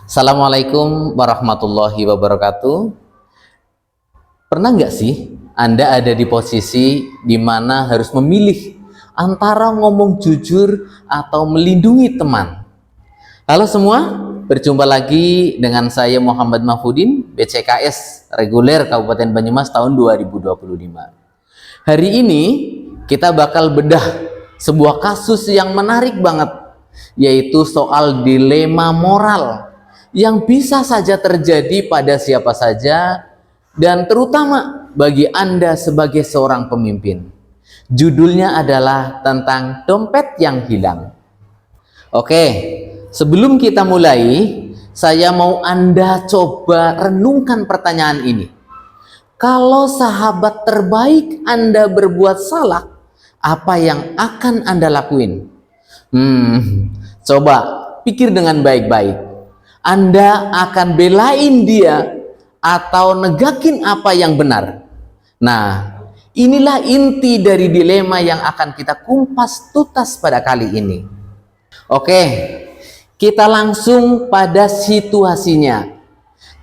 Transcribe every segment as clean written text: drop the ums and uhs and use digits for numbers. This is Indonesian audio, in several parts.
Assalamualaikum warahmatullahi wabarakatuh. Pernah nggak sih Anda ada di posisi di mana harus memilih antara ngomong jujur atau melindungi teman? Halo semua, berjumpa lagi dengan saya Muhammad Mahfudin, BCKS Reguler Kabupaten Banyumas tahun 2025. Hari ini kita bakal bedah sebuah kasus yang menarik banget, yaitu soal dilema moral yang bisa saja terjadi pada siapa saja dan terutama bagi Anda sebagai seorang pemimpin. Judulnya adalah tentang dompet yang hilang. Oke, sebelum kita mulai, saya mau Anda coba renungkan pertanyaan ini. Kalau sahabat terbaik Anda berbuat salah, apa yang akan Anda lakuin? Coba pikir dengan baik-baik. Anda akan belain dia atau negakin apa yang benar? Nah, inilah inti dari dilema yang akan kita kumpas tuntas pada kali ini. Oke, kita langsung pada situasinya.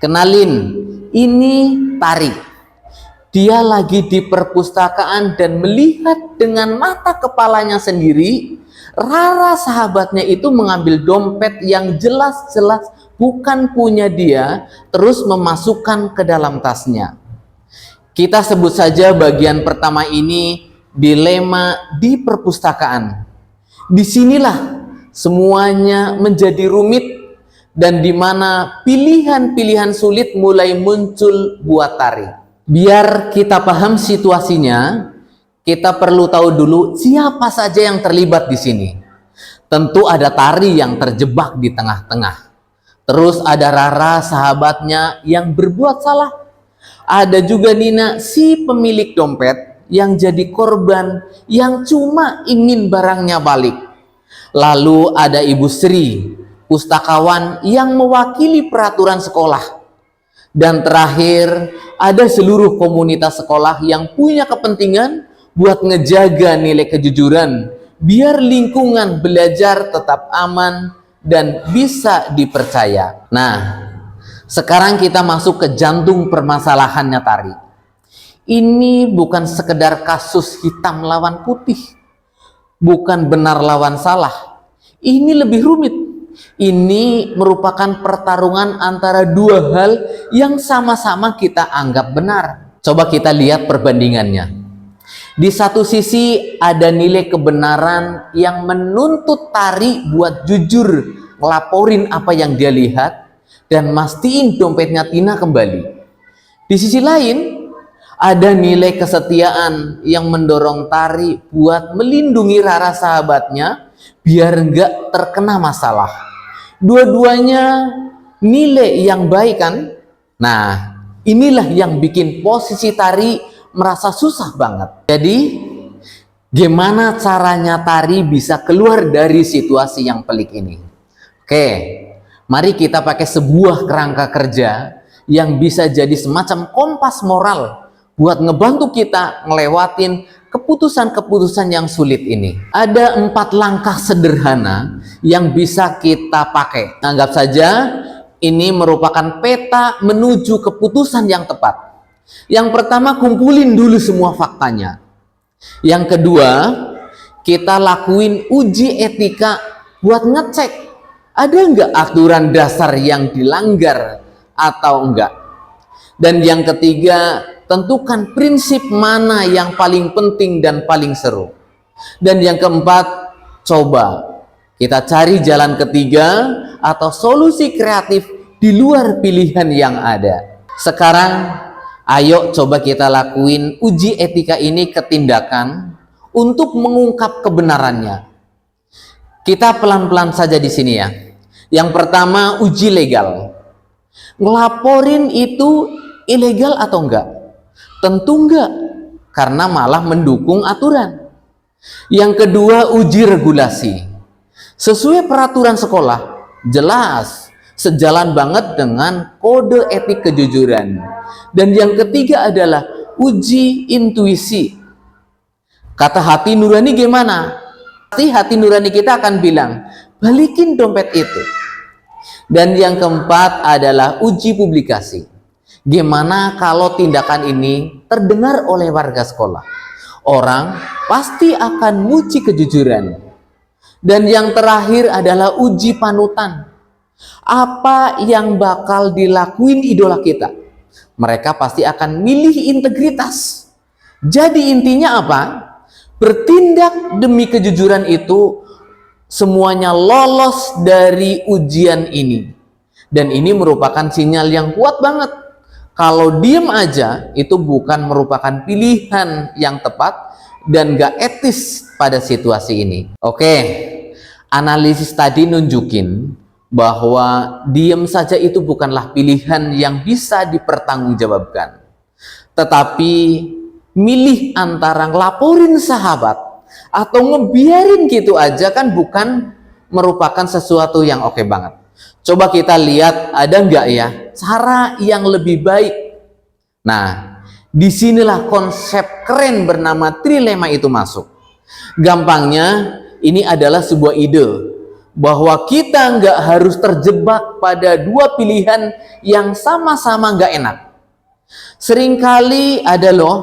Kenalin, ini Tari. Dia lagi di perpustakaan dan melihat dengan mata kepalanya sendiri, Rara sahabatnya itu mengambil dompet yang jelas-jelas bukan punya dia, terus memasukkan ke dalam tasnya. Kita sebut saja bagian pertama ini dilema di perpustakaan. Disinilah semuanya menjadi rumit dan di mana pilihan-pilihan sulit mulai muncul buat Tari. Biar kita paham situasinya, kita perlu tahu dulu siapa saja yang terlibat di sini. Tentu ada Tari yang terjebak di tengah-tengah. Terus ada Rara sahabatnya yang berbuat salah. Ada juga Nina si pemilik dompet yang jadi korban yang cuma ingin barangnya balik. Lalu ada Ibu Sri, pustakawan yang mewakili peraturan sekolah. Dan terakhir ada seluruh komunitas sekolah yang punya kepentingan buat ngejaga nilai kejujuran biar lingkungan belajar tetap aman dan bisa dipercaya. Nah, sekarang kita masuk ke jantung permasalahannya Tari. Ini bukan sekedar kasus hitam lawan putih, bukan benar lawan salah. Ini lebih rumit. Ini merupakan pertarungan antara dua hal yang sama-sama kita anggap benar. Coba kita lihat perbandingannya. Di satu sisi ada nilai kebenaran yang menuntut Tari buat jujur ngelaporin apa yang dia lihat dan mastiin dompetnya Tina kembali. Di sisi lain ada nilai kesetiaan yang mendorong Tari buat melindungi Rara sahabatnya biar nggak terkena masalah. Dua-duanya nilai yang baik kan? Nah, inilah yang bikin posisi Tari merasa susah banget. Jadi, gimana caranya Tari bisa keluar dari situasi yang pelik ini? Oke, mari kita pakai sebuah kerangka kerja yang bisa jadi semacam kompas moral buat ngebantu kita ngelewatin keputusan-keputusan yang sulit ini. Ada 4 langkah sederhana yang bisa kita pakai. Anggap saja ini merupakan peta menuju keputusan yang tepat. Yang pertama, kumpulin dulu semua faktanya. Yang kedua, kita lakuin uji etika buat ngecek ada nggak aturan dasar yang dilanggar atau enggak. Dan yang ketiga, tentukan prinsip mana yang paling penting dan paling seru. Dan yang keempat, coba kita cari jalan ketiga atau solusi kreatif di luar pilihan yang ada. Sekarang, ayo coba kita lakuin uji etika ini ke tindakan untuk mengungkap kebenarannya. Kita pelan-pelan saja di sini ya. Yang pertama, uji legal. Ngelaporin itu ilegal atau enggak? Tentu enggak, karena malah mendukung aturan. Yang kedua, uji regulasi. Sesuai peraturan sekolah, jelas, sejalan banget dengan kode etik kejujuran. Dan yang ketiga adalah uji intuisi. Kata hati nurani gimana? Pasti hati nurani kita akan bilang, balikin dompet itu. Dan yang keempat adalah uji publikasi. Gimana kalau tindakan ini terdengar oleh warga sekolah? Orang pasti akan muji kejujuran. Dan yang terakhir adalah uji panutan. Apa yang bakal dilakuin idola kita? Mereka pasti akan milih integritas. Jadi intinya apa? Bertindak demi kejujuran itu semuanya lolos dari ujian ini. Dan ini merupakan sinyal yang kuat banget. Kalau diem aja, itu bukan merupakan pilihan yang tepat dan gak etis pada situasi ini. Oke, analisis tadi nunjukin bahwa diem saja itu bukanlah pilihan yang bisa dipertanggungjawabkan. Tetapi milih antara ngelaporin sahabat atau ngebiarin gitu aja kan bukan merupakan sesuatu yang oke banget. Coba kita lihat ada nggak ya cara yang lebih baik. Nah, disinilah konsep keren bernama trilema itu masuk. Gampangnya, ini adalah sebuah ide bahwa kita nggak harus terjebak pada dua pilihan yang sama-sama nggak enak. Seringkali ada loh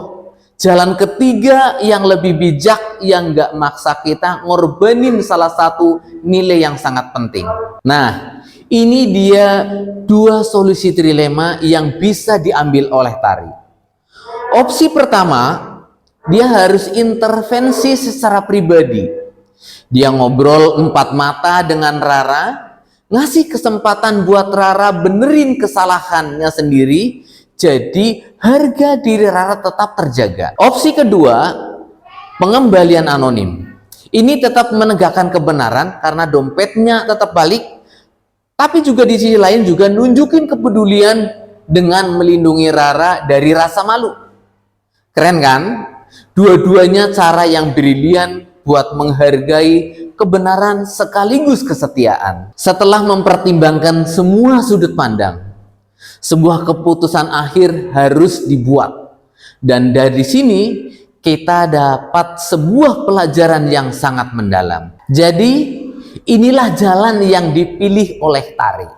jalan ketiga yang lebih bijak yang nggak maksa kita ngorbanin salah satu nilai yang sangat penting. Nah, ini dia dua solusi trilema yang bisa diambil oleh Tari. Opsi pertama, dia harus intervensi secara pribadi. Dia ngobrol 4 mata dengan Rara, ngasih kesempatan buat Rara benerin kesalahannya sendiri, jadi harga diri Rara tetap terjaga. Opsi kedua, pengembalian anonim. Ini tetap menegakkan kebenaran karena dompetnya tetap balik, tapi juga di sisi lain juga nunjukin kepedulian dengan melindungi Rara dari rasa malu. Keren kan? Dua-duanya cara yang brilian buat menghargai kebenaran sekaligus kesetiaan. Setelah mempertimbangkan semua sudut pandang, sebuah keputusan akhir harus dibuat. Dan dari sini kita dapat sebuah pelajaran yang sangat mendalam. Jadi inilah jalan yang dipilih oleh Tari.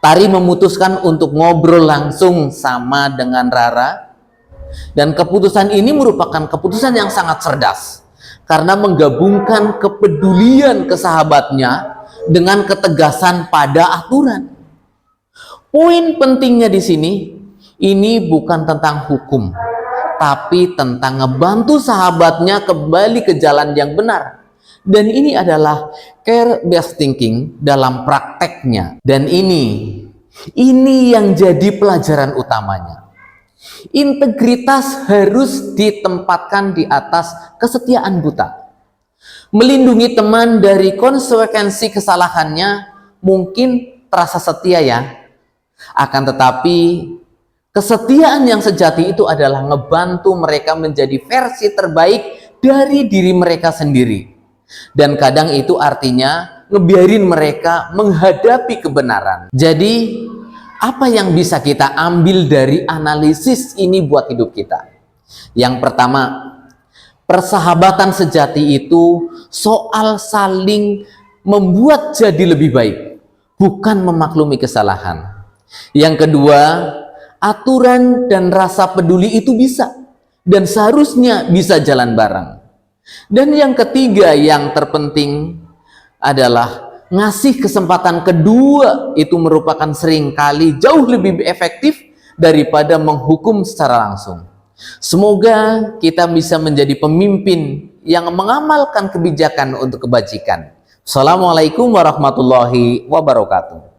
Tari memutuskan untuk ngobrol langsung sama dengan Rara. Dan keputusan ini merupakan keputusan yang sangat cerdas. Karena menggabungkan kepedulian ke sahabatnya dengan ketegasan pada aturan. Poin pentingnya di sini, ini bukan tentang hukum, tapi tentang ngebantu sahabatnya kembali ke jalan yang benar. Dan ini adalah care-based thinking dalam prakteknya. Dan ini yang jadi pelajaran utamanya. Integritas harus ditempatkan di atas kesetiaan buta. Melindungi teman dari konsekuensi kesalahannya mungkin terasa setia ya. Akan tetapi kesetiaan yang sejati itu adalah ngebantu mereka menjadi versi terbaik dari diri mereka sendiri. Dan kadang itu artinya ngebiarin mereka menghadapi kebenaran. Jadi apa yang bisa kita ambil dari analisis ini buat hidup kita? Yang pertama, persahabatan sejati itu soal saling membuat jadi lebih baik, bukan memaklumi kesalahan. Yang kedua, aturan dan rasa peduli itu bisa dan seharusnya bisa jalan bareng. Dan yang ketiga yang terpenting adalah ngasih kesempatan kedua itu merupakan seringkali jauh lebih efektif daripada menghukum secara langsung. Semoga kita bisa menjadi pemimpin yang mengamalkan kebijakan untuk kebajikan. Assalamualaikum warahmatullahi wabarakatuh.